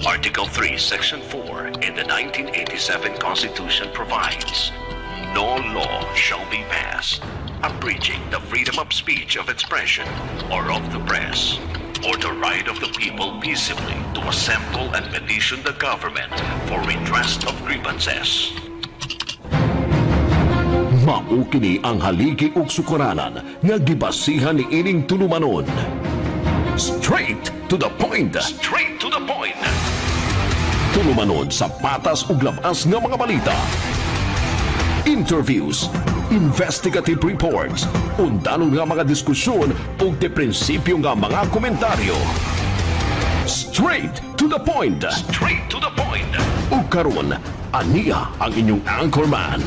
Article 3, Section 4 in the 1987 Constitution provides, no law shall be passed abridging the freedom of speech, of expression, or of the press, or the right of the people peaceably to assemble and petition the government for redress of grievances. Mao kini ang haligi ug sukuranan nga gibasihan ni ining tulumanon. Straight to the point. Straight to the point. Tulumanon sa patas ug labas nga mga balita. Interviews, investigative reports, undanon nga mga diskusyon ug de prinsipyo nga mga komentaryo. Straight to the point. Straight to the point. Ug karon, aniya ang inyong anchorman.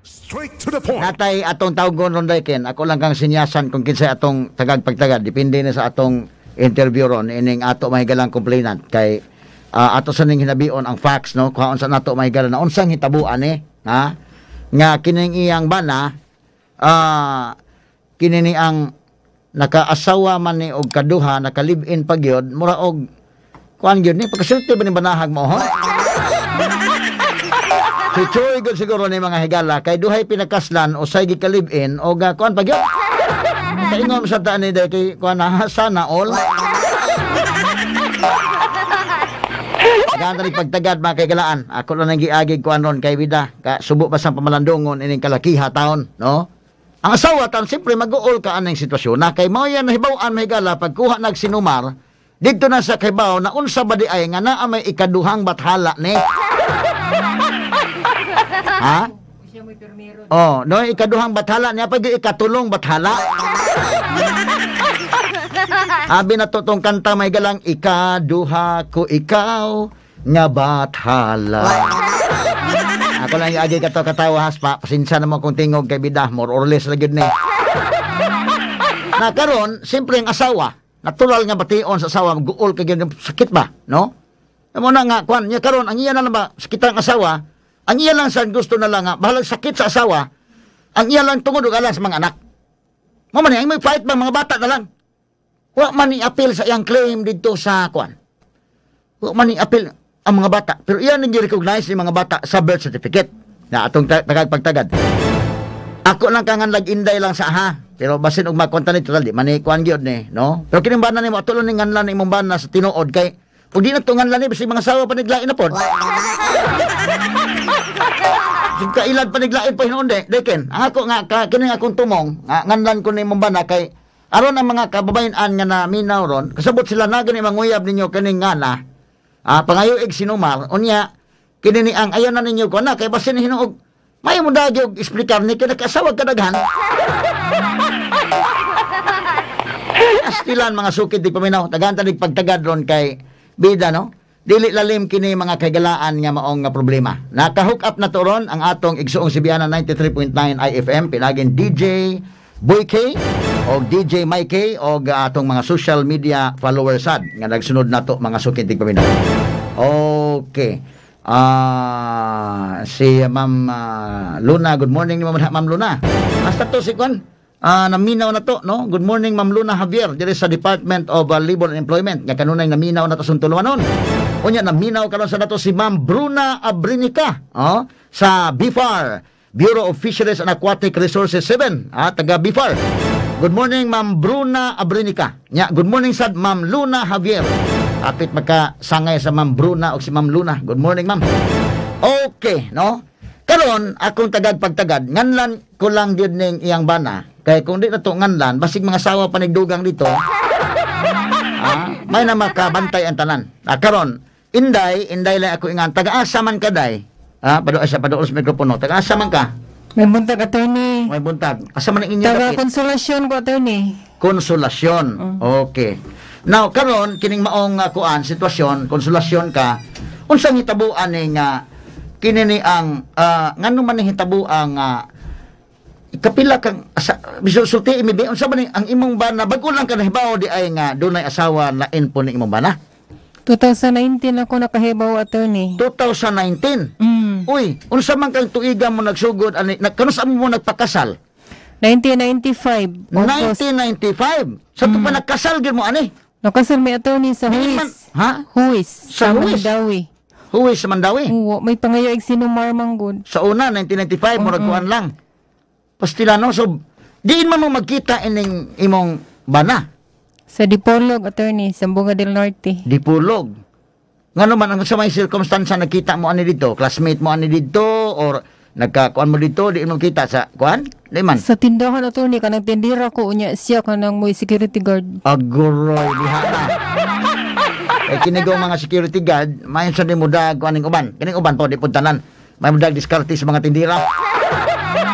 Straight to the point. Natay atong tawgon ron Ken, ako lang kang sinyasan kung kinsa atong tagag-pagtagad, depende na sa atong interview ron ining ato mahigalang complainant kay ato sa ning hinabion ang facts no kung sa nato mahigalan na unsang hitabuan ha nga kining iyang bana kini ang nakaasawa man ni og kaduha naka-live-in pa gyud mura og kuan gyud ni pagkasulti ba ni banahag mo ho. Choy gud siguro ni mga higala kay duhay pinakaslan o say gika-live-in o kuan pa gyud. Kaingon sa taan ni daytoy kuan sana all. Ganda ni pagtagad mga kaigalaan. Ako lang nang giagig kuan ron kay bida. Ka subo pa sa pamalandongon ining kalakiha taon, no? Ang asawa tan siyempre mag-uol ka aning sitwasyon na kay mao yan nahibaw-an mahigala pagkuha nagsinumar didto na sa kaybaw na unsa ba di ay nga naa may ikaduhang bathala ni. Ha? Oh, no ikaduhang bathala niya pag ikatulong bathala. Abi na to tong kanta may galang ikaduha ko ikaw nga bathala. Ako lang iagi ka to katawa haspa pasensya naman kung tingog kay bidah more or less ra gyud ni. Na karon simple ang asawa natural nga bation sa asawa guol kay gyud sakit ba no? Amo na nga kwan nya karon ang iya na ba sakit ang asawa ang iya lang sa gusto na lang nga bahalang sakit sa asawa ang iya lang tungod og alang sa mga anak. Mo man ay may fight ba mga bata na lang. Wa man i-appeal sa iyang claim dito sa kwan. Wa man i-appeal ang mga bata. Pero iyan ang i-recognize ng mga bata sa birth certificate. Na atong pagtagad. Ako lang kangan lag-inday lang sa ha. Pero basin og makonta ni total di man kwan gyud ni, no? Pero kining bana nimo atulon ning nganlan imong bana sa tinuod kay pag di na to nganlan ni bisig mga sawa paniglain na pod. Sig kailad paniglain pa hinuon deken. Ang ako nga kining akong tumong nganlan ko ni imong bana kay aron ang mga kababayan-an nga na minaw ron, kasabot sila na gani manguyab ninyo kaning ngana. Pangayoig sinumar, unya kini ni ang ayon na ninyo ko na kay basin hinuog may mo dagi og explicar ni kay nakasawag kadaghan. Astilan mga sukid di paminaw, tagaan tanig pagtagad ron kay bida no. Dili lalim kini mga kagalaan nga maong nga problema. Naka-hook up na to ron ang atong igsuong Sibiana 93.9 IFM pinagin DJ Boy K o DJ Mike K o atong mga social media followers sad nga nagsunod nato mga sukintig paminaw. Okay. Si Ma'am Luna, good morning Ma'am Luna. Hasta to si Kwan. Naminaw na to, no? Good morning Ma'am Luna Javier, diri sa Department of Labor and Employment. Nga kanunay naminaw na to sa tulumanon. Unya naminaw karon sa nato si Ma'am Bruna Abrinica, sa BFAR. Bureau of Fisheries and Aquatic Resources 7, taga BFAR. Good morning, Ma'am Bruna Abrinica. Good morning, sad Ma'am Luna Javier. Apit magkasangay sa Ma'am Bruna o si Ma'am Luna. Good morning, Ma'am. Okay, no? Karon akong tagad-pagtagad, nganlan ko lang yun ning iyang bana. Kaya kung di na to nganlan, basig mga sawa panigdugang dito, may na makabantay ang tanan. Karon, inday lang ako ingan, taga-asa man kaday. Paduol sa mikropono. Taga-asa man ka? May buntag, attorney. May buntag. Asa man ang inyo Taga konsolasyon ko, attorney. Konsolasyon. Okay. Now, karon kining maong sitwasyon, konsolasyon ka, unsang hitabuan ni nga kini ni ang ngano man ni hitabuan kapila kang bisulti imibi unsa man ang imong bana bag-o lang ka nahibaw di ay nga dunay asawa lain po ni imong bana? 2019 ako nakahibaw, attorney. 2019? Uy, unsa man kang tuiga mo nagsugod ani kanusa mo nagpakasal? 1995. 1995. Sa to pa nagkasal gyud mo ani? Nakasal mi, attorney, sa Huis. Ha? Huwis. Sa huwis? Mandawi. Huwis sa Mandawi. Oo, may pangayo ig sinumar manggod. Sa una 1995 murag kuan lang. Pastilano so diin man mo magkita ining imong bana. Sa Dipolog, attorney, sa Bunga del Norte. Dipulog. Ngano man ang sa may circumstance nakita mo ani dito, classmate mo ani dito or nagkakuan mo dito, di mo kita sa kuan? Di man. Sa tindahan, attorney, kanang tindira ko, unya siya kanang may security guard. Aguroy diha na. Kinigo mga security guard, mayon sa mo dag kuaning uban. Kining uban po di puntanan. May mudag diskarte sa mga tindira.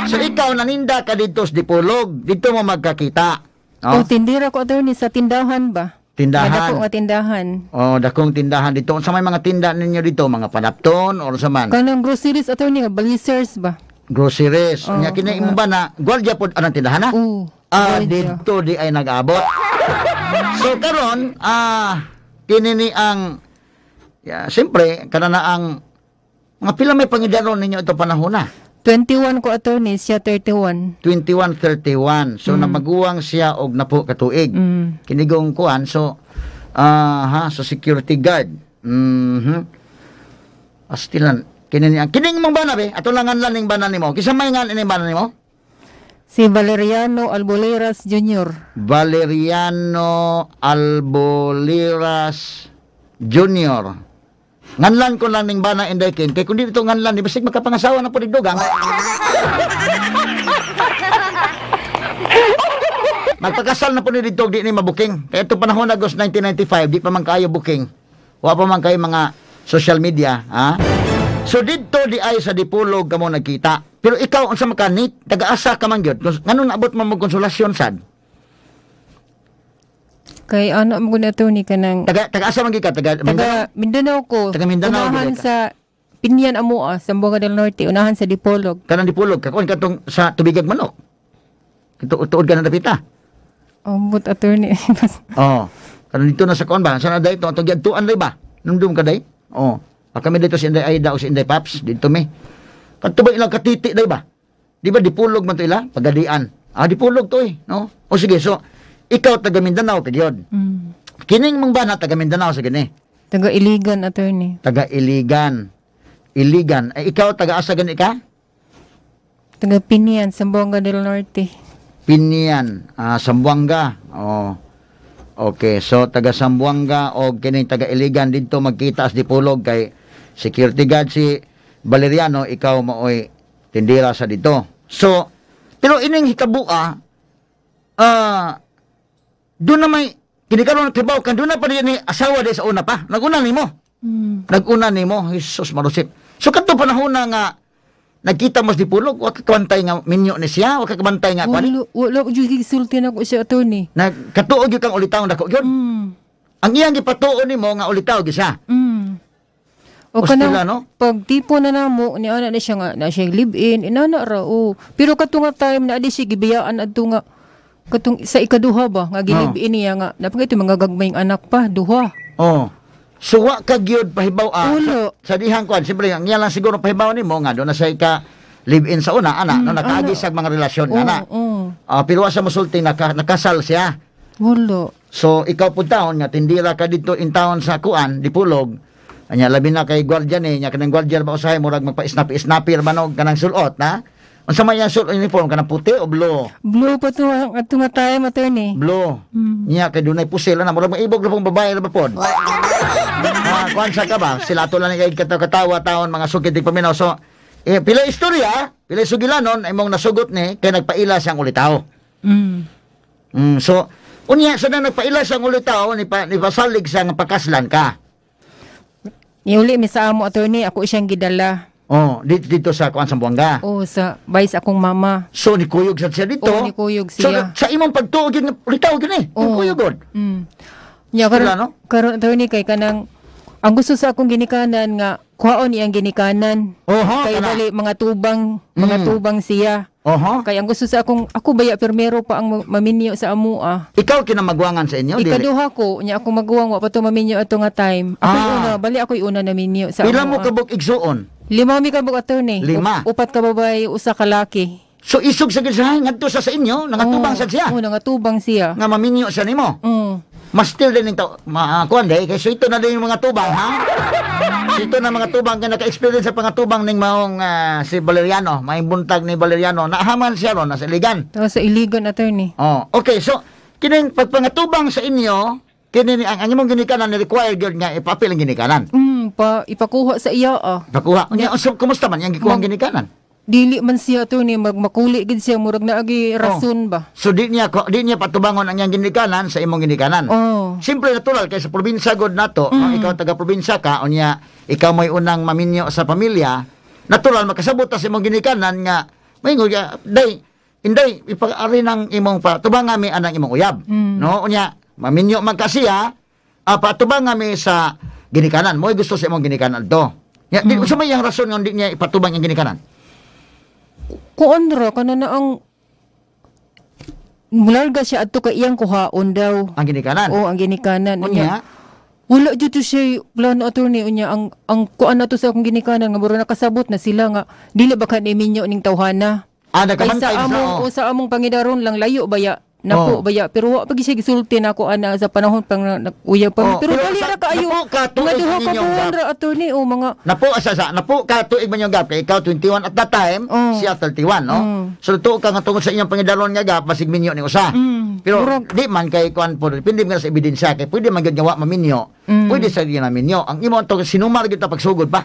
So ikaw naninda ka dito sa Dipulog, dito mo magkakita. O, No? tindira ko, attorney, sa tindahan ba? Tindahan. May dako nga tindahan. Oh, dakong tindahan dito. Sa may mga tindahan ninyo dito, mga panapton or sa man. Kanang groceries, attorney, nga, balisers ba? Groceries. Oh, Nya kini mo ba na gwardiya pod anang tindahan na? Oo. gwardiya. Dito di ay nag-abot. So karon kini ni ang siyempre kana na ang mga pila may pangidaron ninyo ito panahon na. 21 ko, attorney, siya 31. 21-31. So namaguwang siya og napo katuig. Mm. Kinigong kuan so so security guard. Astilan kining mong bana be ato langan lan ning bana nimo. Kisa may ngan ining bana nimo? Si Valeriano Alboleras Jr. Valeriano Alboleras Jr. Nganlan ko lang ning bana inday kin kay kun dito nganlan di basig makapangasawa na po digdugang. Magpakasal na po ni dito di ni mabuking. Kaya ito panahon August 1995 di pa man kayo booking. Wa pa man kayo mga social media, ha? So dito di ay sa Dipulog kamo nagkita. Pero ikaw unsa makanit, taga-asa ka man gyud. Nganong naabot mo konsolasyon sad? Kay ano mo na, attorney, kanang Taga-asa man gyud ka, taga Mindanao ko. Taga Mindanao, Unahan gid ka. sa Pinyan Amoa, sa Bunga del Norte. Unahan sa Dipolog. Kanang Dipulog ka kun katong sa tubigag manok. Tuod ka na dapita. But attorney. Oh. Kanang dito na sa kon ba? Sana dai to atong giadtuan lay ba? Numdum ka dai? Oh. Kami dito si Inday Aida o si Inday Paps dito mi. Kadto ba ilang katiti dai ba? Di ba Dipulog man to ila? Pagadian. Dipulog to no? O sige, so ikaw taga Mindanao kagyod. Mm. Kining mong bana taga Mindanao sa gani. Taga Iligan, attorney. Taga Iligan. Iligan. Ay ikaw taga asa gani ka? Taga Pinyan, sa Bunga del Norte. Pinian, Sambuanga. Oh. Okay, so taga Sambuanga o kining taga Iligan dito magkita sa Dipulog kay security guard si Valeriano, ikaw maoy tindira sa dito. So, pero ining hikabua doon na may kinikaroon ng trabaho kan doon na pa ni asawa di sa una pa. Naguna nimo. Naguna nimo, Jesus marusip. So kadto panahon na nga nagkita mo sa Dipulog, wa ka kabantay nga minyo ni siya, wa ka kabantay nga kwani. Wala ko yung gisulti na ko siya, attorney. Nagkatuog yung kang ulitaw dako gyud. Ang iyang gipatuon nimo nga ulitaw gyud siya. O Hostila, kanang no? pag tipo na namo ni ana na siya nga na siya live-in inana ra o. Pero katunga time na adi siya gibiyaan adto nga katong sa ikaduha ba nga gilive-in niya nga napagay mga gagmayng anak pa duha. Oh. So wa ka gyud pahibaw Ulo. sa dihang kwan siyempre ang iya lang siguro pahibaw nimo nga do na say ka live in sa una ana no nakaagi sa mga relasyon ana. Pero wa sa mosulti nakasal siya. Wala. So ikaw pud taon nga tindira ka dito in town sa kuan Dipulog. Anya labi na kay gwardiya ni nya kanang gwardiya ba usahay murag magpa-snap-snapper manog kanang sulot na. Unsa man yang sulot uniform kanang puti o blue? Blue pa to ato nga time, attorney. Blue. Nya kay dunay pusil na murag maibog na pong babae ra ba pod. Kuan sa ka ba? Sila to lang kay katawa taon mga sugid dig paminaw. So pila istorya, pila sugilanon imong nasugot ni kay nagpaila siyang ulitaw. So unya sa nagpaila siyang ulitaw ni pasalig sa nga pakaslan ka. Iuli mi sa amo, attorney, ako siyang gidala. Oh, dito sa kuan Sambuanga. O sa bayis akong mama. So ni kuyog sad siya dito. Oo, ni kuyog siya. So sa imong pagtuog yun ulitaw gini. Ni kuyog god. Ya Wala, no? karon attorney kay kanang ang gusto sa akong ginikanan nga kuhaon iyang ginikanan. Oho, Kay kana. dali mga tubang siya. Oho. Kay ang gusto sa ako baya permero pa ang maminyo sa amua. Ikaw kinamagwangan sa inyo, dili? Ikaduha ko nya ako magawang wa pa to maminyo ato nga time. Ako una, bali ako una na minyo sa Pila amua. mo kabuk igsuon? 5 mi kabuk attorney. 5. Upat ka babae, usa ka laki. So isog sa gisahay ngadto sa inyo, nangatubang sad siya. Oo, nangatubang siya. Nga maminyo siya nimo. mas still din ito, kuan day, kay so ito na din yung mga tubang, ha? So ito na mga tubang, kaya naka-experience sa pangatubang ning maong si Valeriano, may buntag ni Valeriano, naahaman siya ron, nasa Iligan. Tapos sa Iligan, attorney. Oh, okay, so, kining pagpangatubang sa inyo, kini ang imong ginikanan ni required gyud nga ipapil ang ginikanan. Ipakuha sa iya, Pakuha. Nya so, kumusta man yang gikuha ang ginikanan? Dili man siya, attorney, magmakuli gid siya, murag na agi rason ba? So di niya patubangon ang iyang ginikanan sa imong ginikanan. Oh. Simple natural kay sa probinsya god nato, ikaw taga probinsya ka unya ikaw may unang maminyo sa pamilya, natural makasabot ta sa imong ginikanan nga maingon ya day inday ipag-ari ng imong patubangan mi anang imong uyab. No unya maminyo man kasiya patubangan mi sa ginikanan mo gusto sa imong ginikanan to. Ya di sa may yang rason nga di niya ipatubang ang ginikanan. Kuan ra kana na ang mularga siya adto kay iyang kuhaon daw. Ang ginikanan. Oo, ang ginikanan. Unya wala jud to siya plano, attorney, unya ang kuan na to sa akong ginikanan nga mura nakasabot na sila nga dili ba ka minyo ning tawhana. Nakamantay Sa among pangidaron lang layo baya nako baya pero wa pagi siya gisulti nako ana sa panahon pang uyab pa pero dali ra kaayo nga duha ka buwan ra, attorney, o mga napo ka tuig man yung gap kay ikaw 21 at that time siya 31 no so tuo ka nga tungod sa inyong pangidaron nga gap basig minyo ning usa pero di man kay kuan po depende man sa ebidensya kay pwede man gyud nga wa maminyo pwede sa gyud na minyo ang imo to sinumar gyud ta pagsugod pa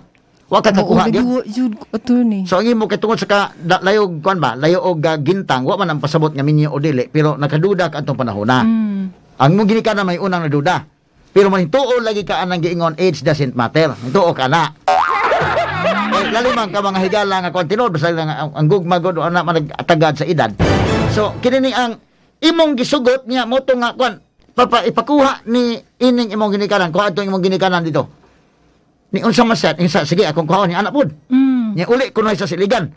wa ka kakuha gyud, attorney. so ang imo kay tungod sa layog kuan ba layo og gintang wa man ang pasabot nga minyo o dili pero nakaduda ka atong panahona ang mong ginikanan may unang naduda pero man tuo lagi ka anang giingon age doesn't matter tuo ka na lalimang ka mga higala nga kontinod basta lang ang gugma god ana man nag-atagad sa edad so kini ni ang imong gisugot niya mo to nga kuan ipakuha ni ining imong ginikanan kuha atong imong ginikanan dito ni unsa masat insa sige akong kuhaon ni anak pod nya uli kuno sa Iligan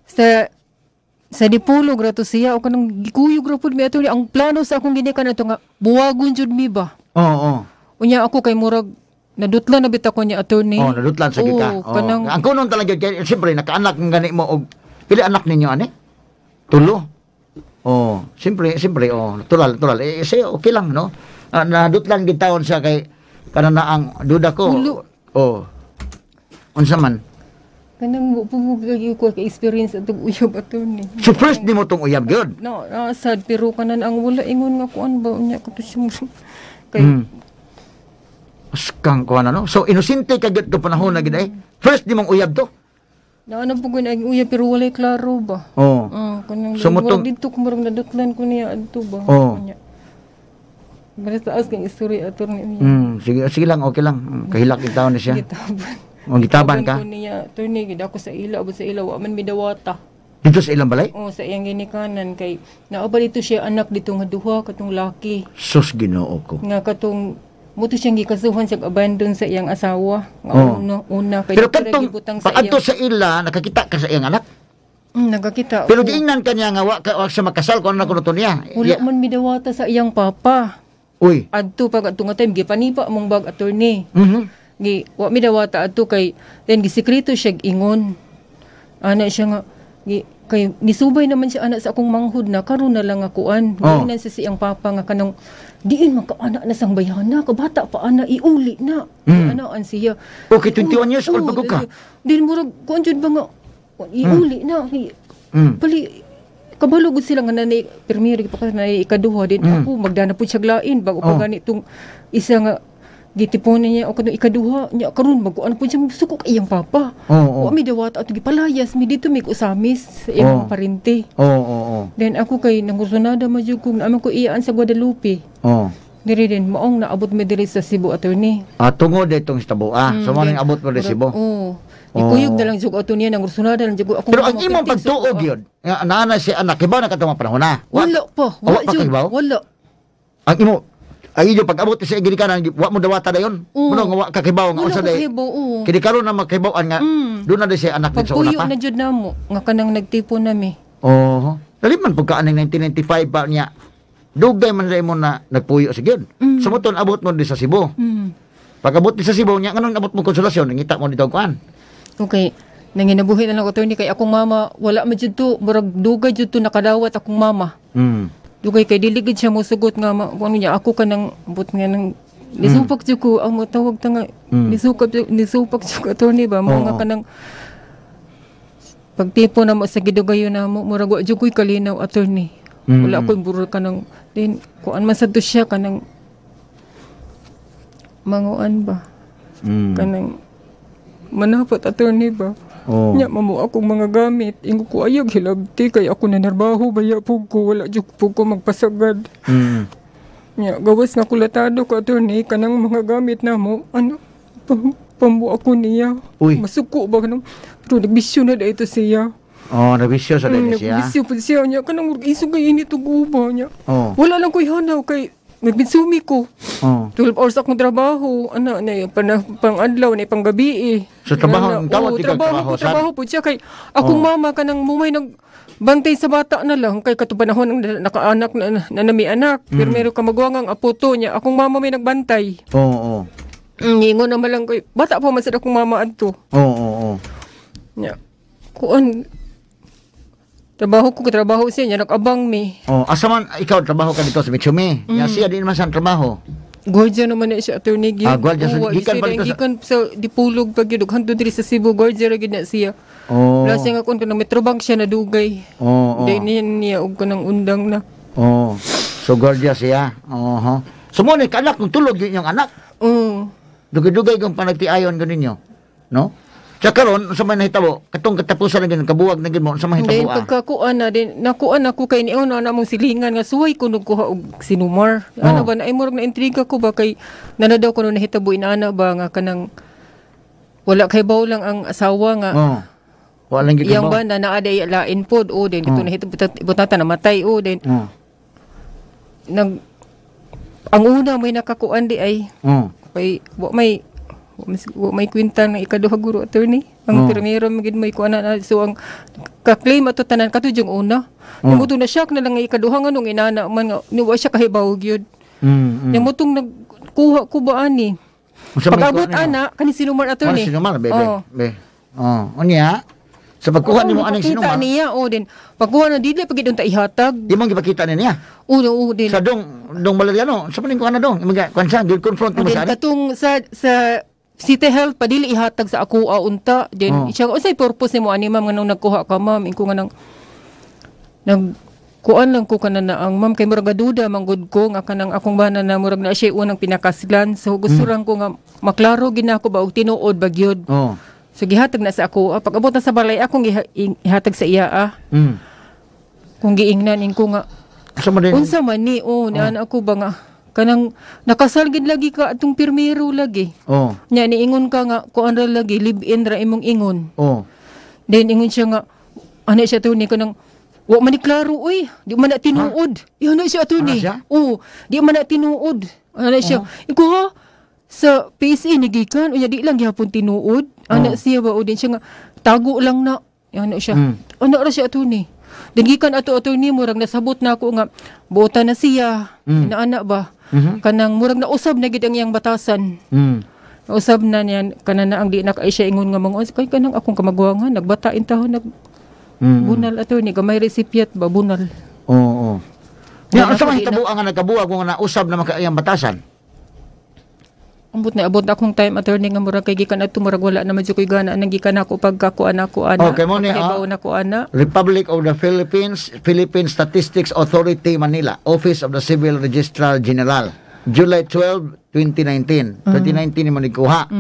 sa dipulog ra to siya o kanang gikuyog ra pud mi attorney ang plano sa akong ginikanan ato nga buwagon jud mi ba unya ako kay murag nadutlan na bitaw ko niya, attorney. Nadutlan sa kita. Ang kunon talaga kay siyempre nakaanak ng gani mo og pili anak ninyo ani? 3. Siyempre natural. Say okay lang no. Nadutlan gid taon siya kay kana na ang duda ko. Unsa man? Kanang pugog lagi ko kay experience atong uyab, attorney. So first di mo tong uyab gyud. No, sad pero kanan ang wala ingon nga kuan ba unya ko to siya kay Askang kuan ano. So inosente ka gyud ka panahon na gid ay. First di mong uyab to. Naano po ko na uyab pero walay klaro ba. Kanang so mutong dito ko marang nadutlan ko niya adto ba. Basta taas kang istorya, attorney. Sige lang, okay lang. Kahilak itaw ni siya. Gitaban ka? Attorney, gid ako sa ila, abot sa ila, wa man midawata. Dito sa ilang balay? Sa iyang ginikanan kay naaba dito siya anak dito nga duha katong laki. Sus Ginoo ko. Nga katong muto siyang gikasuhan siya abandon sa iyang asawa. Nga una kay pero katong pag-adto sa ila nakakita ka sa iyang anak? Nagakita. Pero giingnan kanya nga wa siya makasal kung ano kuno niya. Wala man midawata sa iyang papa. Uy. Adto pag adto nga time gipanipa mong bag, attorney. Gi wa midawata adto kay then gisekreto siya ingon. Ana siya nga kay nisubay naman siya anak sa akong manghud na karon na lang akuan. Giingnan sa siyang papa nga kanang diin man ka anak na sang bayana ka bata pa ana iuli na. Anaan siya. Okay, 21 years old pa ka. Din murag kuan jud ba nga iuli na. Pali kabalo gud sila nga nanay permiri pa ka nanay ikaduha din ako magdana pud siya glain bago pa ganitong isa nga gitiponan niya o kanang ikaduha niya karon mag-ano pud siya sukok iyang papa. Wa mi dawat at gipalayas mi dito mi usamis sa iyang parente. Then ako kay nangursunada majud kung naman ko iyaan sa Guadalupe. Diri din maong naabot mi diri sa Cebu, attorney. Tungod itong Cebu. So man abot mo sa Cebu. Ikuyog na lang jud ato niya nangursunada lang jud ako. Pero ang imong pagtuog yun, naana si anak kibaw na katong panahon na. Wala pa. Wala. Ang imo ay iyo pag-abot sa ginikanan wa mo dawata dayon. Muno nga wa ka kibaw nga usa day. Kini karon na magkibawan nga do na si anak din sa una pa. Pagpuyo na jud namo nga kanang nagtipo nami. Dali man pagkaan ng 1995 ba niya. Dugay man sa imo na nagpuyo sa gyud. Sumuton abot mo di sa Cebu. Pag-abot di sa Cebu nya nganong abot mo konsolasyon ngita mo dito kuan. Okay. Nanginabuhi na lang, attorney, kay akong mama, wala man dyan to, murag dugay dyan to nakadawat akong mama. Dugay kay diligid siya mo sugot nga ano niya ako kanang but nga nang nisupak jud ko ang matawag ta nga nisupak jud attorney ba mo nga kanang pagtipo na mo sa gidugayon na mo murag wa jud ko'y kalinaw attorney. Wala ko'y burol kanang din kuan man sadto siya kanang manguan ba. Kanang manapat attorney ba. Nya mamo akong mga gamit ingo ko ayag hilabti kay ako nanarbaho baya pug ko wala jud pug ko magpasagad. Nya gawas nga kulatado ko attorney kanang mga gamit namo ano pambu ako niya. Masuko ba kanang pero nagbisyo na dito siya. Nagbisyo sa dito siya. Nagbisyo po siya niya kanang isog kay init ug uba niya. Wala lang ko'y hanaw kay nagbinsumi ko. 12 hours akong trabaho. Ano, na pang-adlaw, na pang-gabi eh. So, trabaho, tawag ikaw trabaho. Trabaho po siya. Kay, akong mama ka nang mumay nagbantay sa bata na lang. Kay katupanahon ng nakaanak na nami anak. Pero meron ka magwangang apoto niya. Akong mama may nagbantay. Ningon naman lang kay, bata po masad akong mama adto. Niya. Kuan, trabaho siya niya, nag-abang mi. Asa man, ikaw, trabaho ka dito sa Mitsumi. Siya din naman saan trabaho. Guardia naman na siya, attorney Gil. Guardia. Gikan sa Dipulog pag yun, hantod diri sa Cebu, guardia ra gid na siya. Wala siya nga kung Metrobank siya nadugay. Dahil niya, og kanang undang na. So, guardia siya. Sumunod, kanak, kung tulog yun yung anak. Dugay-dugay kung panagtiayon ko ninyo. No? Sa karon sa may nahitabo, katong katapusan na ganun, kabuwag na ganun, sa may Then, hitabo pagkakuan na, nakuan ako kay niyo na namang silingan nga, suway ko nagkuha og sinumar. Ano ba, na ay murag na intriga ko ba, kay nanadaw ko nung nahitabo, inaana ba, nga kanang, wala kay baw lang ang asawa nga, walang gigabaw. Yang ba, na naaday lain pod, din, dito nahitabo, butata namatay, din. Ang una, may nakakuan di ay, may kwinta ng ikaduha guro attorney. Ang primero magid may kuana na so ang ka-claim ato tanan katudjong una. Yung mutong na shock na lang nga ikaduha nga nung inana man nga niwa siya kahibaw gyud. Yung mutong nagkuha ko ba ani. Pag-abot ana kani sinumar attorney. Sinumar be. Unya sa pagkuha nimo aning sinumar. Kita niya din. Pagkuha na dili pagid unta ihatag. Di man gipakita niya. Din. Sa dong Valeriano, sa paning kuana dong, imong kansa gid confront mo sa katong sa City Health padili ihatag sa ako unta then siya unsay purpose nimo ani ma'am nga nung nagkuha ka ma'am inko nga nagkuan lang ko kanana ang ma'am kay murag duda manggod ko nga kanang akong bana na murag na siya unang pinakaslan so gusto lang ko nga maklaro ginako ba og tinuod ba gyud. So gihatag na sa ako pag abot na sa balay akong ihatag sa iya kung giingnan inko nga unsa man ni niana ako ba nga kanang nakasalgid lagi ka atong pirmero lagi. Nya niingon ka nga kuan ra lagi live-in ra imong ingon. Then ingon siya nga ana siya to ni kanang wa man ni klaro oy, di man na tinuod. Ana siya to ni. Di man na tinuod. Ana siya. Iko ha sa PSA ni gikan unya di lang gyapon tinuod. Ana siya ba o din siya nga tago lang na. Ana siya. Ana ra siya to ni. Then gikan ato ni murag nasabot na ako nga buota na siya. Inaana ba? Kanang murag na usab na gid ang iyang batasan. Usab na niyan kanana ang di na kay siya ingon nga mga kay kanang akong kamagwangan nagbata intahon bunal ato ni gamay resipyat ba bunal. Ya asa man hitabo ang nagkabuwag kung na usab na makaiyang batasan. Ambot na abot akong time attorney nga murag kay gikan adto murag wala na madyo koy gana nang gikan ako pagkakuan ako ana. Okay mo ni Republic of the Philippines, Philippine Statistics Authority Manila, Office of the Civil Registrar General, July 12, 2019. 2019 mo nikuha.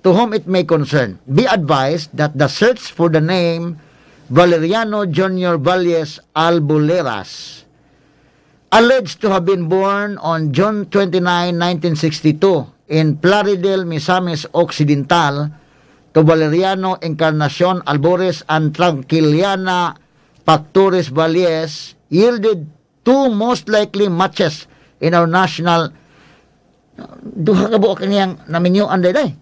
To whom it may concern, be advised that the search for the name Valeriano Junior Valles Albuleras, alleged to have been born on June 29, 1962 in Plaridel, Misamis Occidental, to Valeriano Encarnacion Albores and Tranquiliana Pactores Valles, yielded two most likely matches in our national duha ka buok kaniyang naminyuan day.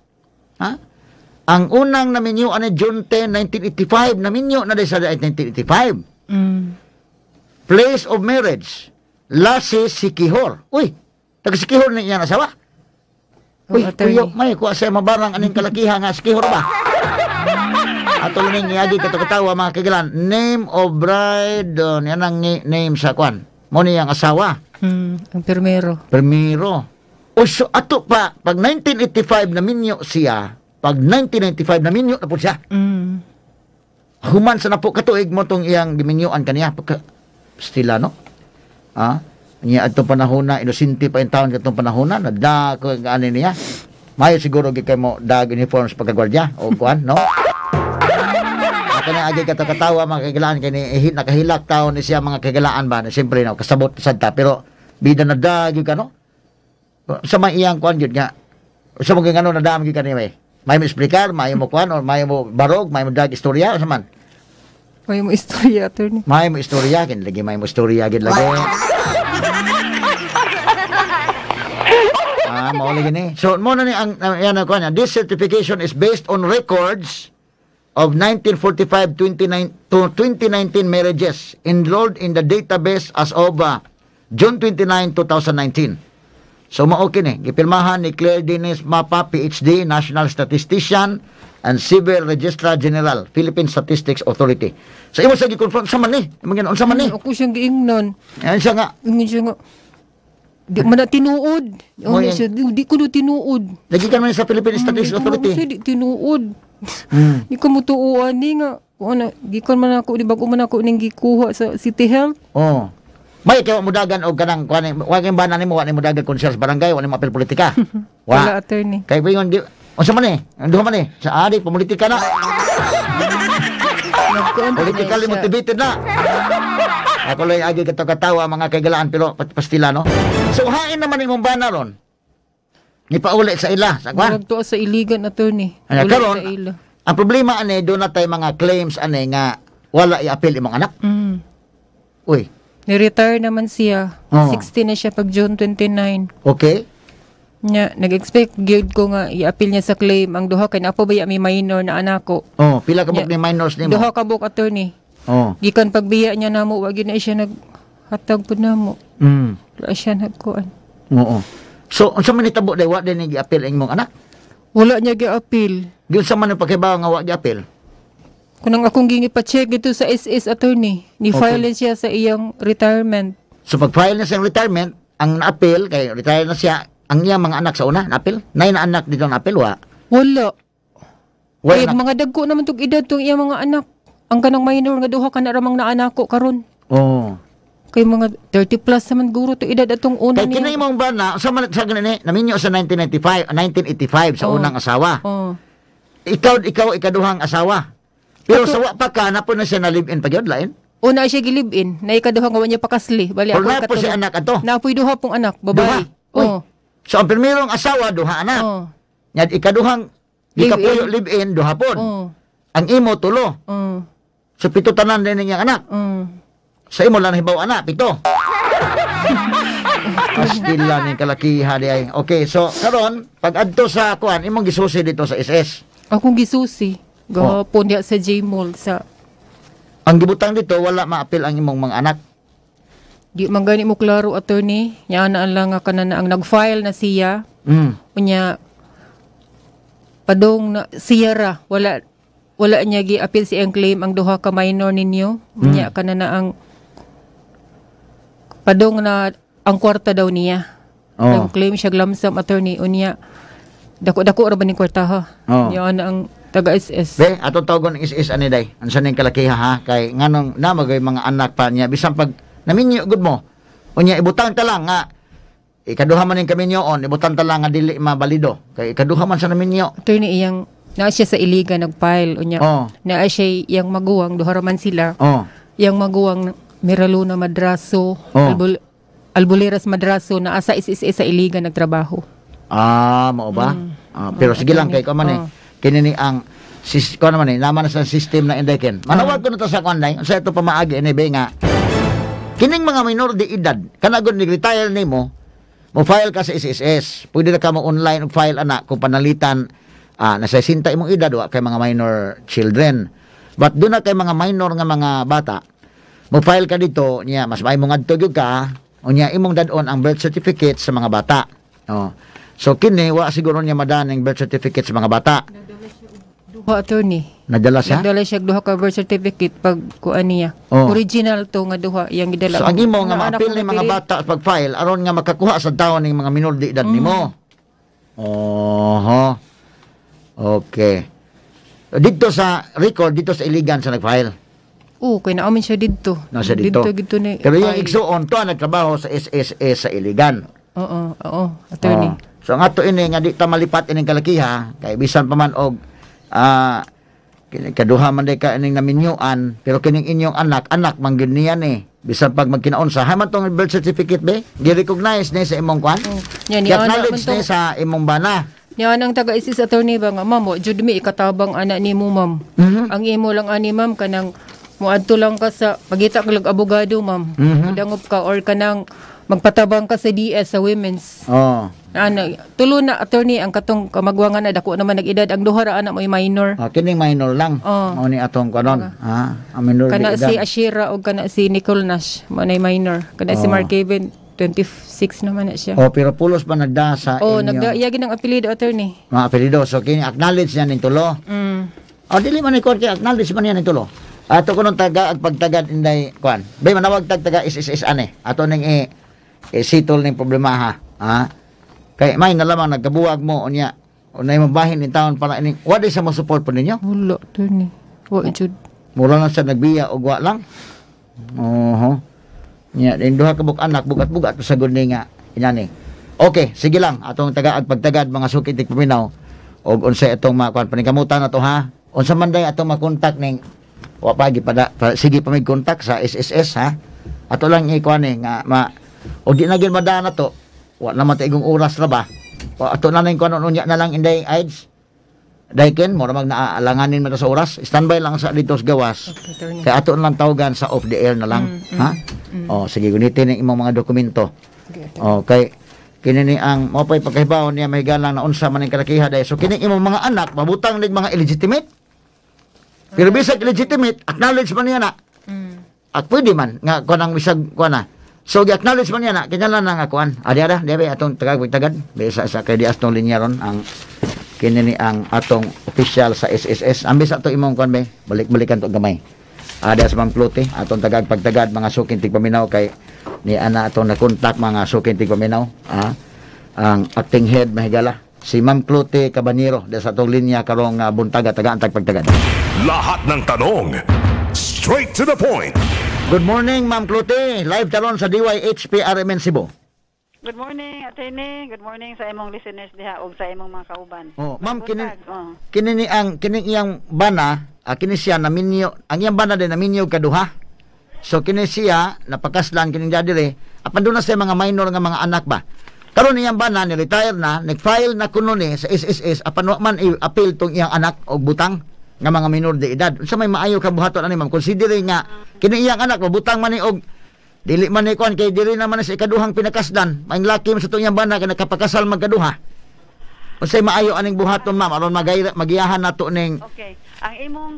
Ang unang naminyuan ni June 10, 1985, naminyo na day sa 1985. Place of marriage, Lassie Sikihor. Uy, taga Sikihor na iyan asawa. Uy, kuyo, may kuha sa mabarang aning kalakiha nga Sikihor ba? Ato lang yung iyagi kato-katawa mga kagilan. Name of bride, yan ang name sa kwan. mo niyang asawa. Ang primero. O so, ato pa, pag 1985 na minyo siya, pag 1995 na minyo na po siya, human sa na po katuig mo tong iyang giminyoan kaniya, pagka, stila, no? Niya atong panahon na, inusinti pa yung taon katong panahon na, nadako ang ano niya. Mayo siguro gikay mo dag uniforms pagkagwardya, o kuan, no? Ako na agi katawa mga kagalaan, kaya nakahilak taon ni siya mga kagalaan ba, na siyempre, no, kasabot sadta, pero bida na dag ka, no? Sa mga iyang kuan yun nga, sa mga ano na dami ka niya, may mo explicar, may mo kuan, o may mo barog, may mo dag istorya, o sa man? May mo istorya, attorney. May mo istorya, lagi may mo istorya, lagi. Mauli gini. So, muna ni ang yan ako niya. This certification is based on records of 1945 to 2019 marriages enrolled in the database as of June 29, 2019. So, maokin gipirmahan ni Claire Dennis Mapa, PhD, National Statistician and Civil Registrar General, Philippine Statistics Authority. So, imo sa gi-confront sa man ni. Sa man ni. Ako siyang giingnan. Yan siya nga. Di man na tinuod. Di ko na tinuod. Lagi ka naman sa Philippine Statistics Authority. Di tinuod. Di ko mutuuan ni nga. Di ko man ako, di bago man ako ning gikuha sa City Health. Oo. May kaya mudagan og kanang wa kay banan nimo wa nimo dagan konsyal sa barangay wa nimo apel politika. Wala, attorney. Kay bingon di unsa man Anduha man sa adik politika na. Politically motivated na. Ako lang agi katawa mga kagalaan pero pastila, no? So hain naman imong bana ron. Ni pauli sa ila, sa kwan. Nagtuo sa iligan, attorney. Karon, ang problema ani do na tay mga claims ani nga wala i-appeal imong anak. Uy. Ni-retire naman siya. 60 na siya pag June 29. Okay. Nag-expect gyud ko nga i-appeal niya sa claim ang duha kay napo baya may minor na anak ko. Pila ka buk ni minors nimo? Duha ka buk, attorney. Gikan pagbiya niya namo wa gyud na siya naghatag pud namo. Wala siya nagkuan. Oo. So unsa man hitabo day wa din gi-appeal ang imong anak? Wala niya gi-appeal. Gyud sa man pakibaw nga wa gi-appeal. Kunang akong gingi-pa-check dito sa SS, attorney. Ni-file siya sa iyang retirement. So pag-file na sa retirement, ang na-appeal kay retire na siya, ang iyang mga anak sa una na-appeal? Nay na anak dito na-appeal wa? Wala. Wala. Kaya mga dagko naman tong edad tong iyang mga anak. Ang kanang minor nga duha ka na ramang na anak ko karon. Kay mga 30 plus naman guro to edad atong una niya. Kay kinay mong ba na sa ganini naminyo sa 1985 sa unang asawa. Ikaw ikaduhang asawa. Pero sa wa pa ka na po na siya na live-in pa gyud lain. Una siya gi-live-in, na ikaduha nga wa niya pakasli. Bali ako na po si anak ato. Napoy duha pong anak, babae. So ang primerong asawa duha anak. Nya ikaduhang gikapuyo live-in duha pod. Ang imo tulo. So pito tanan din niyang anak. Sa imo lang hibaw anak pito. Astila ning kalakiha di ay. Okay, so karon pag adto sa kuan imong gisusi dito sa SS. Akong gisusi. Gahapon diya sa J-Mall sa... Ang gibutang dito, wala ma-appeal ang imong mga anak. Di man gani mo klaro, attorney. Yan na lang nga kanan na ang nag-file na siya. Unya, padong na siya ra. Wala niya gi-appeal siyang claim ang duha ka minor ninyo. Unya, kanan na ang padong na ang kwarta daw niya. Ang claim siya glamsam, attorney. Unya, dako-dako ra ba ni kwarta ha? Yan ang taga-SS. Be, ato tawgon ng SS ani day. Ansa ning kalakiha ha kay nganong namagay mga anak pa niya bisan pag naminyo gud mo. Unya ibutang ta lang nga ikaduha man ning kaminyoon, ibutang ta lang nga dili mabalido. Kay ikaduha man sa naminyo. Attorney iyang naa siya sa iliga nagfile unya. Naa siya iyang maguwang duha man sila. Iyang maguwang Miraluna Madraso, Albuleras Madraso na asa SS sa iliga nagtrabaho. Mao ba? Pero sige lang kay ko man kinini ang ko naman naman sa system na indeken. Manawag ko na to sa kanday. Sa ito pa maagi ni be nga. Kining mga minor de edad, kanagod ni retire nimo, mo file ka sa SSS. Pwede na ka mo online og file anak kung panalitan nasa 60 imong edad wa kay mga minor children. But do na kay mga minor nga mga bata. Mo file ka dito niya mas may mong adto gyud ka, unya imong dadon ang birth certificate sa mga bata. So kini wa siguro niya madaning birth certificate sa mga bata. attorney. Nadala siya? Nagdala siya duha ka birth certificate pag kuan niya. Oh. Original to nga duha yang gidala. So ang imo nga anak ma-appeal mo ni mga napili. bata pag file aron nga makakuha sa taon ning mga minor de edad nimo. Oho. Okay. Dito sa record dito sa Iligan sa nag-file. Kay naamin siya dito. Nasa dito. Dito ni. Pero yung igsuon to nagtrabaho sa SSS sa Iligan. Oo, attorney. So nga to ini nga di ta malipat ining kalakiha kay bisan pa man og kaduha man day ka ining naminyuan pero kining inyong anak man gyud niya ni bisan pag magkinaon sa haman tong birth certificate be gi-recognize ni sa imong kwan. Yan I-acknowledge ni sa imong bana. Yan ang taga-isis attorney ba nga ma'am, jud mi ikatabang anak nimo ma'am. Ang imo lang ani ma'am kanang muadto lang ka sa pagita kag abogado ma'am. Dangop ka or kanang magpatabang ka sa DS sa women's. Tulo na attorney ang katong kamagwangan na dako naman nag-edad ang duha ra anak mo minor. Kining minor lang. Mao ni atong kanon. Ang minor Kana de edad. si Ashira o kana si Nicole Nash mo na minor. Kana si Mark Kevin 26 naman na siya. Pero pulos pa nagda sa inyo. Nagdayagi ng apelyido attorney. Mga apelyido. So kini acknowledge niya ning tulo. Dili man ni court acknowledge man niya ning tulo. Ato kuno taga ag pagtagad inday kwan. Bay manawag taga SSS ane. Ato ning sitol ning problema ha. Kay may nalamang nagkabuwag mo unya. Unay mabahin in taon para ini. Wa di sa mo support po ninyo? Wala attorney. Wa jud. Mura lang sa nagbiya og wa lang. Nya din duha ka buk anak bugat-bugat sa gud ni nga inani. Okay, sige lang atong taga ag pagtagad mga sukitik paminaw. Og unsay atong makuan paningkamutan nato ha. Unsa man day atong makontak ning wa pagi sige pa mig kontak sa SSS ha. Ato lang ikuan ni nga og di na gyud madaan nato. Wa na mataigong oras ra ba? Ato na ning kuan unya na lang inday AIDS. Daiken mo mag naalanganin mo sa oras. Standby lang sa dito sa gawas. Okay, kay ato lang tawagan sa off the air na lang, ha? Sige gunitin ang imong mga dokumento. Okay. Kini ni ang mo pay pagkahibaw niya may galang na unsa man ning kalakiha day. So kini imong mga anak mabutang nig mga illegitimate. Pero bisag illegitimate, acknowledge man niya na. At pwede man nga kuan ang bisag kuan na. So gi-acknowledge man niya na kinala na nga kuan. Ada dibe atong tagad bisa sa kay di astong linya ron ang kini ni ang atong official sa SSS. Ambis ato imong kuan be, balik-balikan to gamay. Ada sa Ma'am Clote atong tagag pagtagad mga suking tigpaminaw kay ni ana atong nakontak mga suking tigpaminaw. Ang acting head mahigala si Ma'am Clote Cabanero sa atong linya karong buntaga taga-antag pagtagad. Lahat ng tanong, straight to the point. Good morning Ma'am Clote, live talon sa DYHP RMN Cebu. Good morning, attorney. Good morning sa imong listeners diha ug sa imong mga kauban. Ma'am, kini iyang bana, kini siya naminyo, ang iyang bana din naminyo kaduha. So kini siya napakaslan kining dadire, apan doon na sa mga minor nga mga anak ba. Karon iyang bana ni retire na, nag-file na kuno ni sa SSS apan wa man i-appeal tong iyang anak og butang nga mga minor de edad. Unsa may maayo ka buhaton ani ma'am? Consider nga kini iyang anak mabutang man ni og dili man ni kuan kay diri naman sa ikaduhang pinakasdan. Maing laki mo sa tuyang bana kay nakapakasal magkaduha. Unsay maayo aning buhaton ma'am aron magiyahan nato ning. Okay. Ang imong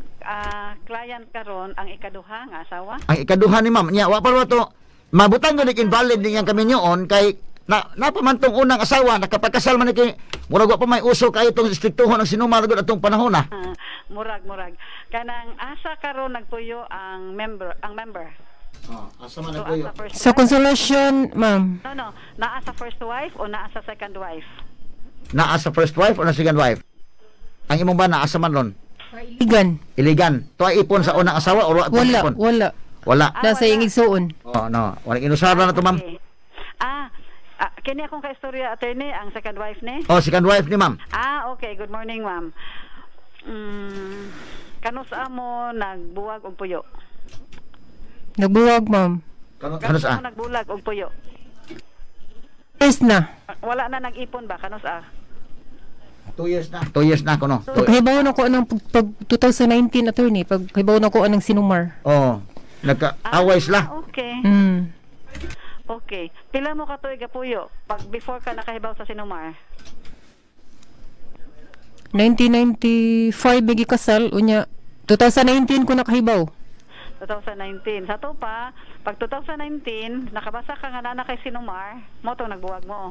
client karon ang ikaduha nga asawa? Ang ikaduha ni ma'am nya wa pa to mabutang gud invalid ning kami nyoon kay napamantong unang asawa nakapakasal man kay murag wa pa may uso kay itong istriktuhon ang sinumar gud atong panahon na. Murag. Kanang asa karon nagpuyo ang member. Asa man nagpuyo? Sa consolation, ma'am. No. Naa sa first wife o naa sa second wife? Naa sa first wife o na second wife? Ang imong ba naa sa man ron? Iligan. To ay ipon sa unang asawa o Wala. Nasa iyang igsuon. No. Wala inusara na to ma'am. Kini akong kaistorya attorney ang second wife ni? Second wife ni ma'am. Okay. Good morning, ma'am. Kanus amo nagbuwag og puyo? Nagbuwag, ma'am. Kanus nagbulag og puyo? Yes na. Wala na nag-ipon ba? Kanus 2 years na. 2 years na ako no. Paghibaw na ko anong pag 2019 attorney, paghibaw na ko anong sinumar. Nagka-away sila. Okay. Okay. Pila mo ka tuig puyo pag before ka nakahibaw sa sinumar? 1995 bigi kasal unya 2019 ko nakahibaw. 2019. Sa to pa, pag 2019, nakabasa ka nga na kay sinumar, mo to nagbuwag mo.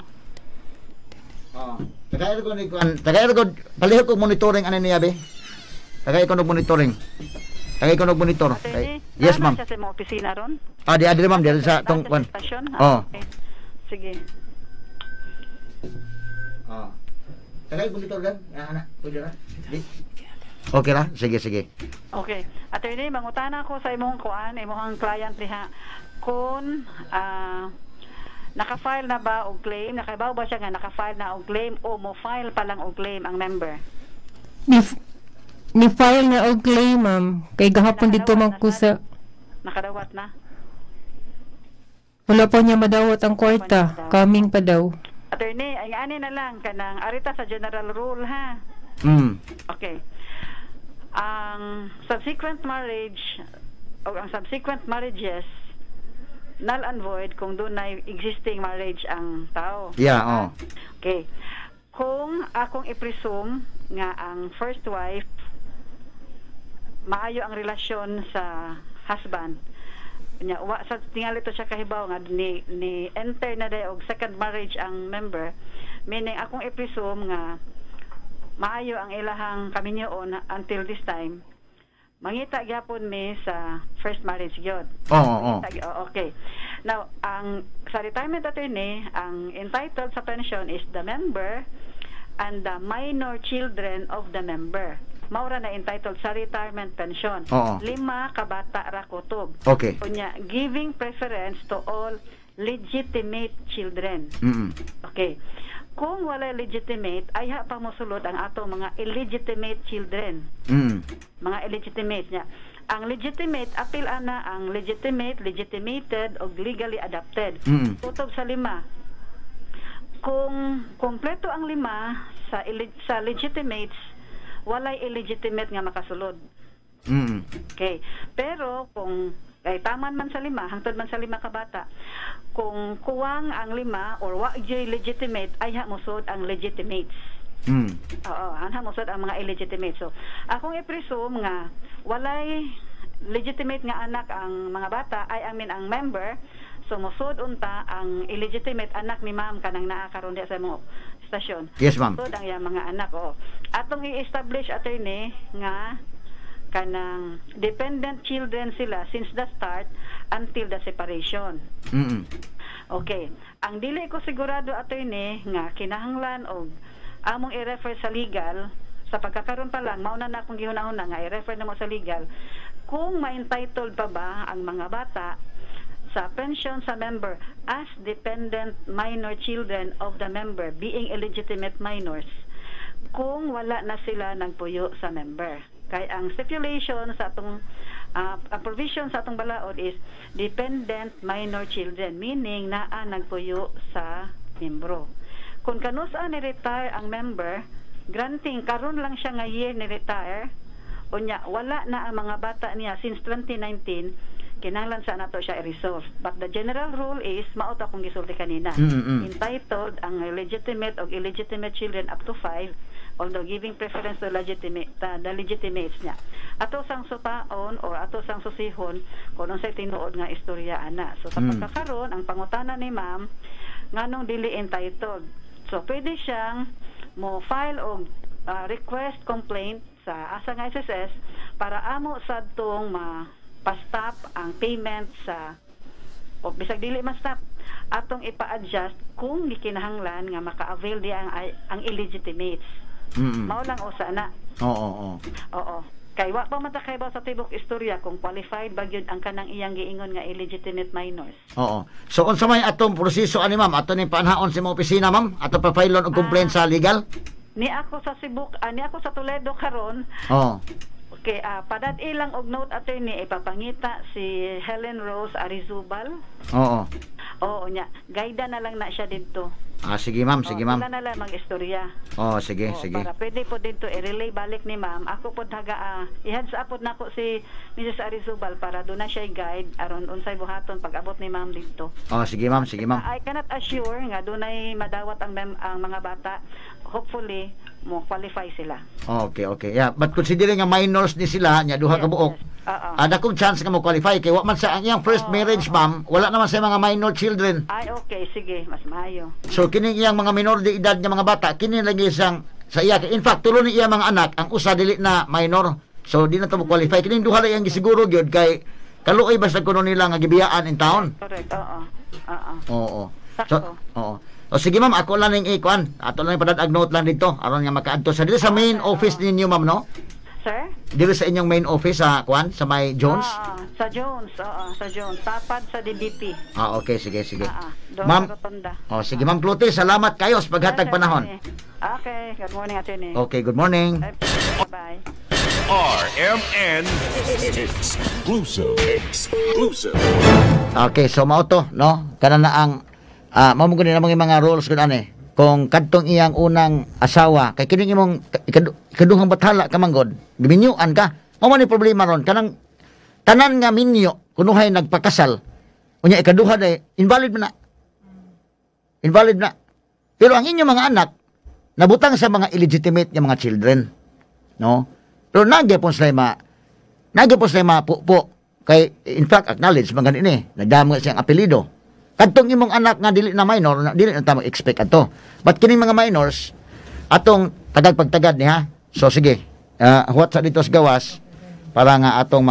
Tagay ko palihog ko monitoring ano niya be. Tagay ko monitoring. Tagay ko monitor. Attorney, Yes, tama ma'am. siya sa mga opisina ron? Di adre ma'am, dahil sa tong Sa stasyon? Oh. Okay. Sige. Tagay monitor gan, anak. Pwede ra. Okay ra? Sige. Okay. Attorney, mangutana ko sa imong imong client diha. Kung naka-file na ba og claim? Nakaibaw ba siya nga naka-file na og claim o mo file pa lang og claim ang member? Ni file na og claim, ma'am. Kay gahapon dito man ko sa Nakadawat na? wala pa niya madawat ang kwarta. Coming pa daw. Attorney, ay ani na lang kanang arita sa general rule ha. Okay. Ang subsequent marriage o ang subsequent marriages null and void kung doon na existing marriage ang tao. Yeah, oh. Okay. Kung akong i-presume nga ang first wife maayo ang relasyon sa husband nya wa sa tingali to siya kahibaw nga ni enter na day og second marriage ang member, meaning akong i-presume nga maayo ang ilahang kaminyoon until this time, mangita gyapon mi sa first marriage gyud. Okay. Now, sa retirement attorney, ang entitled sa pension is the member and the minor children of the member. Maura na entitled sa retirement pension. 5 kabata ra kutob. Okay. Unya, giving preference to all legitimate children. Okay. Kung wala legitimate, ay pa mosulod ang atong mga illegitimate children. Mga illegitimate niya. Ang legitimate, apil ana ang legitimate, legitimated, o legally adopted. Tutob sa 5. Kung kompleto ang 5 sa legitimates, walay illegitimate nga makasulod. Okay. Pero kung taman man sa 5, hangtod man sa 5 kabata, kung kuwang ang 5 or wa jay legitimate, ay musod ang legitimates. Musod ang mga illegitimate. So, akong i-presume nga walay legitimate nga anak ang mga bata, ay ang member. So, musod unta ang illegitimate anak ni ma'am kanang naa karon diha sa mo stasyon. Yes, ma'am. Musod ang mga anak. Atong i-establish attorney nga kanang dependent children sila since the start until the separation. Okay. Ang dili ko sigurado attorney nga kinahanglan og among i-refer sa legal sa pagkakaroon pa lang mauna na akong gihunahuna nga i-refer na mo sa legal kung ma-entitled pa ba ang mga bata sa pension sa member as dependent minor children of the member being illegitimate minors kung wala na sila nagpuyo sa member. Kay ang stipulation sa atong ang provision sa atong balaod is dependent minor children, meaning naa nagpuyo sa membro. Kung kanusa ni retire ang member, granting karon lang siya nga year ni retire, unya wala na ang mga bata niya since 2019, kinahanglan sa nato siya i-resolve. But the general rule is mao ta kung gisulti kanina. Entitled ang legitimate o illegitimate children up to 5, although giving preference to legitimate the legitimates niya. Ato sang supaon or ato sang susihon kung unsay tinuod nga istorya ana. So sa pagkakaroon ang pangutana ni ma'am nganong dili entitled. So pwede siyang mo file og request complaint sa asa nga SSS para amo sadtong pa-stop ang payment sa o bisag dili ma-stop atong ipa-adjust kung gikinahanglan nga maka-avail di ang illegitimates. Mao lang usa na. Oo. Kay wa pa matakay ba sa tibok istorya kung qualified ba gyud ang kanang iyang giingon nga illegitimate minors. Oo. So unsa may atong proseso ani ma'am? Ato ni panhaon sa imong opisina ma'am? Ato pa file og complaint sa legal? Ni ako sa Cebu, ni ako sa Toledo karon. Okay, padad ilang og note attorney ipapangita si Helen Rose Arizubal. Oo nya, gaida na lang na siya dito. Sige ma'am, sige ma'am. Wala na lang mag-istorya. Sige. Para pwede po dito i-relay balik ni ma'am. Ako po i-heads up po nako si Mrs. Arizubal para doon na siya guide aron unsay buhaton pag abot ni ma'am dito. Sige ma'am. I cannot assure nga doon ay madawat ang mga bata. Hopefully mo qualify sila. Okay. Yeah, but considering nga minors ni sila nya duha ka buok. Dakong chance nga mo qualify kay wa man sa iyang first marriage ma'am, wala naman sa mga minor children. Okay, sige, mas maayo. So kining iyang mga minor de edad nga mga bata, kini lagi sang sa iya. In fact, tulo ni iya mga anak ang usa dili na minor. So di na to mo qualify. Kining duha lang yang gisiguro gyud kay kaluoy basta kuno nila nga gibiyaan in town. Correct. Oo. Oo. Sakto. Oo. O sige ma'am, ako lang ning ikuan. Ato lang padag note lang dito aron nga makaadto sa dito sa main office ninyo ma'am no? Sir? Dito sa inyong main office sa kuan sa may Jones. Sa Jones. Oo, sa Jones. Tapad sa DDP. Okay, sige. Doon Ma'am. sa Rotonda. Oh, sige ma'am Clotilde, salamat kayo sa paghatag panahon. Okay, good morning attorney. Okay, good morning. Bye. RMN Exclusive. Okay, so mao to, no? Kana na ang mao mo na mga rules kun ani. Kung kadtong iyang unang asawa, kay kining imong ikaduhang bathala ka manggod, giminyuan ka. Mao man ni problema ron kanang tanan nga minyo kunuhay nagpakasal. Unya ikaduha day invalid man na. Invalid na. Pero ang inyong mga anak nabutang sa mga illegitimate nga mga children. No? Pero nagyapon sila pupo. Kay in fact acknowledge man ganin eh. Nagdamo siyang apelyido. Kadtong imong anak nga dili na minor, dili na tamo expect ato. But kining mga minors atong tagad-pagtagad ni ha. So sige. What sa dito sa gawas para nga atong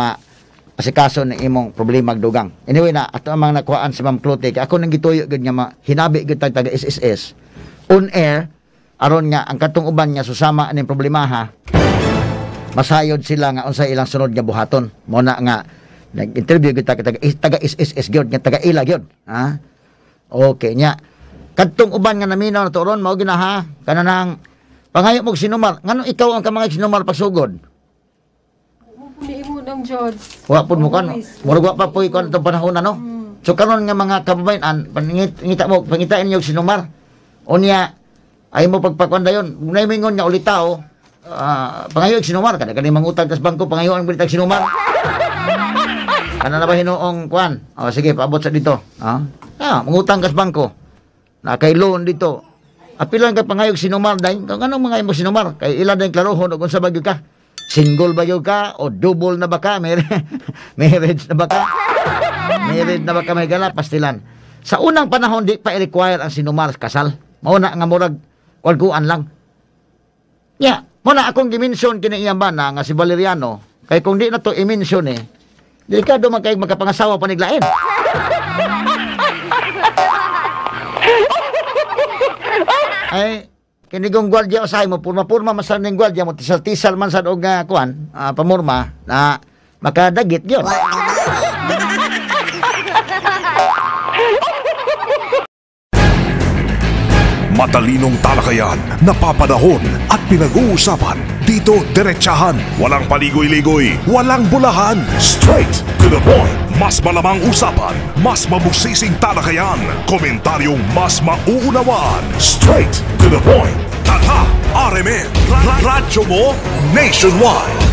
asikaso ng imong problema dugang. Anyway na ato ang mga nakuhaan si Ma'am Clotilde. Ako nang gituyo gud nga hinabi gud taga SSS on air aron nga ang katong uban nga susama aning problema ha. Masayod sila nga unsay ilang sunod nga buhaton. Mo na nga nag-interview gud taga SSS gyud nga taga ila gyud. Ha? Okay nya. Kadtong uban nga naminaw na turon mao ginaha kanang pangayo mo sinumar. Ngano ikaw ang kamangay sinumar pagsugod? Puni mo ng judge. Wa pud mo kan. Murag pa puy kon tong panahon no. So karon nga mga kababayan pangita mo pangitain niyo sinumar. Unya ay mo pagpakuan dayon. Unay mingon nga ulitaw pangayo sinumar kada kani mangutang kas bangko pangayo ang bulitag sinumar. Ano na ba hinuong kuan? O sige, paabot sa dito. Mangutang kas bangko. Na kay loan dito. Apilan ka pangayog sinumar dayon. Kung anong mga imo sinumar? Kay ila dayon klarohon ug unsa ba gyud ka? Single ba gyud ka o double na ba ka? Marriage na ba ka? Married na ba ka may gala pastilan. Sa unang panahon di pa i-require ang sinumar kasal. Mao na nga murag kuan lang. Yeah, mo na akong dimension kini iyang bana nga si Valeriano. Kay kung di na to i-mention delikado man kay magkapangasawa paniglain. Ay, kinigong gwardiya usahay mo, purma-purma masan ning gwardiya mo, tisal-tisal man sa og kuan, pamurma, na makadagit yun. Matalinong talakayan, napapanahon at pinag-uusapan. Dito diretsahan, walang paligoy-ligoy, walang bulahan. Straight to the point. Mas malamang usapan, mas mabusising talakayan, komentaryong mas mauunawaan. Straight to the point. Tata, RMN, radyo mo nationwide.